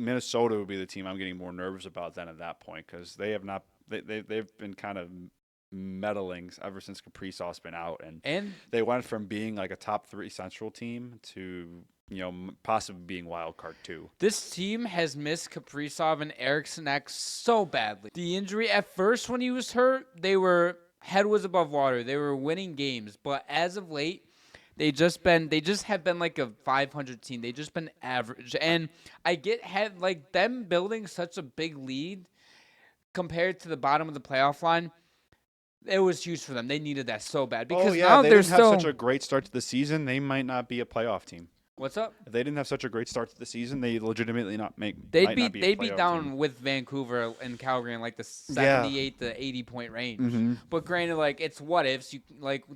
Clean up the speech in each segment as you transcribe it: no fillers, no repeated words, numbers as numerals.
Minnesota would be the team I'm getting more nervous about than at that point because they have not. They've been kind of meddling ever since Kaprizov's been out, and they went from being like a top 3 Central team to possibly being wild card 2. This team has missed Kaprizov and Eriksson Ek so badly. The injury at first when he was hurt, head was above water. They were winning games, but as of late, they just have been like a 500 team. They just been average, and I had like them building such a big lead compared to the bottom of the playoff line. It was huge for them. They needed that so bad because now they they're didn't have such a great start to the season. They might not be a playoff team. What's up? If they didn't have such a great start to the season, they legitimately They'd be down with Vancouver and Calgary in like the 78 to 80 point range. Mm-hmm. But granted, like it's what ifs.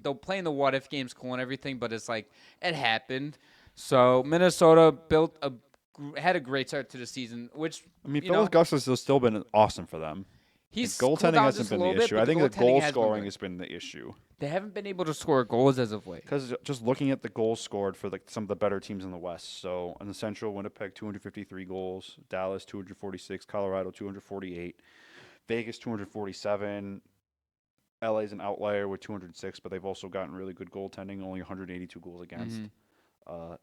They'll play in the what if games, cool and everything. But it's like it happened. So Minnesota had a great start to the season. Which Phil Gustus has still been awesome for them. He's goaltending hasn't been the issue. I think the goal scoring has been the issue. They haven't been able to score goals as of late. Because just looking at the goals scored for some of the better teams in the West. So in the Central, Winnipeg 253 goals, Dallas 246, Colorado 248, Vegas 247. LA's an outlier with 206, but they've also gotten really good goaltending, only 182 goals against.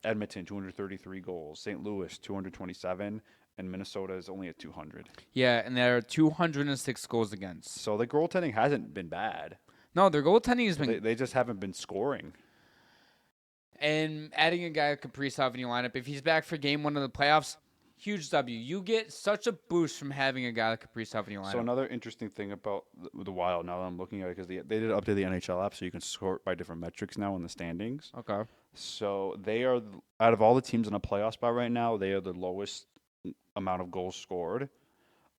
Edmonton 233 goals, St. Louis 227. And Minnesota is only at 200. Yeah, and there are 206 goals against. So the goaltending hasn't been bad. No, their goaltending has been... They just haven't been scoring. And adding a guy like Kaprizov in your lineup, if he's back for game 1 of the playoffs, huge W. You get such a boost from having a guy like Kaprizov in your lineup. So another interesting thing about the Wild, now that I'm looking at it, because they did update the NHL app so you can sort by different metrics now in the standings. Okay. So they are, out of all the teams in a playoff spot right now, they are the lowest amount of goals scored.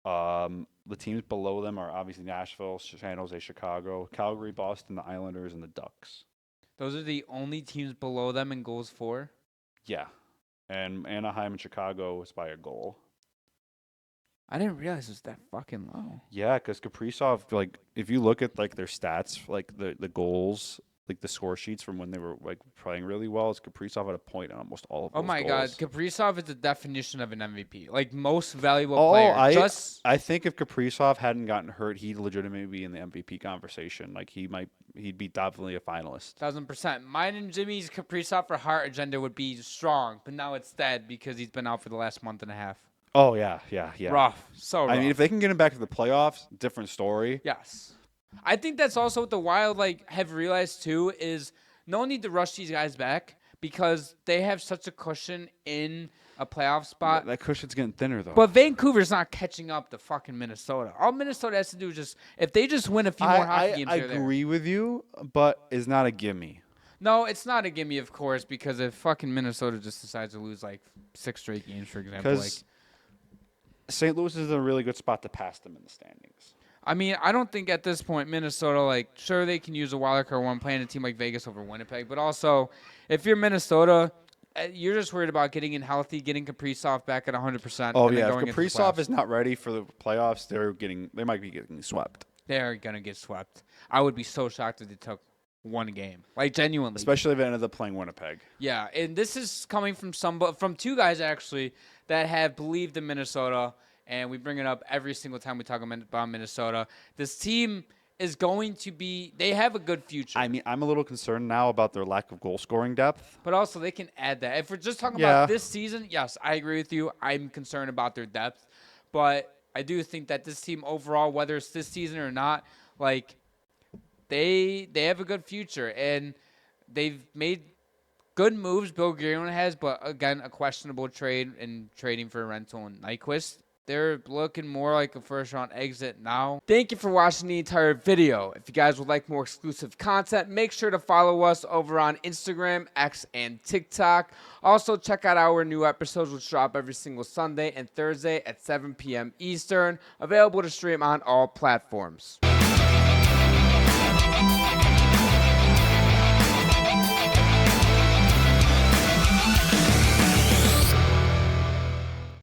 The teams below them are obviously Nashville, San Jose, Chicago, Calgary, Boston, the Islanders, and the Ducks. Those are the only teams below them in goals for? Yeah. And Anaheim and Chicago is by a goal. I didn't realize it was that fucking low. Yeah, because Kaprizov, like, if you look at, like, their stats, like, the goals, like, the score sheets from when they were, like, playing really well, it's Kaprizov at a point on almost all of those Oh, my goals. God. Kaprizov is the definition of an MVP. Like, most valuable player. I think if Kaprizov hadn't gotten hurt, he'd legitimately be in the MVP conversation. Like, he'd be definitely a finalist. 1,000%. Mine and Jimmy's Kaprizov for Hart agenda would be strong, but now it's dead because he's been out for the last month and a half. Oh, yeah. Rough. So rough. I mean, if they can get him back to the playoffs, different story. Yes. I think that's also what the Wild have realized too is no need to rush these guys back because they have such a cushion in a playoff spot. That cushion's getting thinner though. But Vancouver's not catching up to fucking Minnesota. All Minnesota has to do is if they just win a few more hockey games. I agree with you, but it's not a gimme. No, it's not a gimme, of course, because if fucking Minnesota just decides to lose 6 straight games, for example, because St. Louis is in a really good spot to pass them in the standings. I mean, I don't think at this point Minnesota, sure they can use a wild card one playing a team like Vegas over Winnipeg, but also if you're Minnesota, you're just worried about getting in healthy, getting Kaprizov back at 100%. Oh yeah, if Kaprizov is not ready for the playoffs, they might be getting swept. They're gonna get swept. I would be so shocked if they took one game, genuinely. Especially if they ended up playing Winnipeg. Yeah, and this is coming from two guys actually that have believed in Minnesota. And we bring it up every single time we talk about Minnesota. This team is going to be – they have a good future. I mean, I'm a little concerned now about their lack of goal-scoring depth. But also they can add that. If we're just talking about this season, yes, I agree with you. I'm concerned about their depth. But I do think that this team overall, whether it's this season or not, they have a good future. And they've made good moves, Bill Guerin has, but, again, a questionable trade in trading for Rental and Nyquist. They're looking more like a first-round exit now. Thank you for watching the entire video. If you guys would like more exclusive content, make sure to follow us over on Instagram, X, and TikTok. Also, check out our new episodes, which drop every single Sunday and Thursday at 7 p.m. Eastern. Available to stream on all platforms.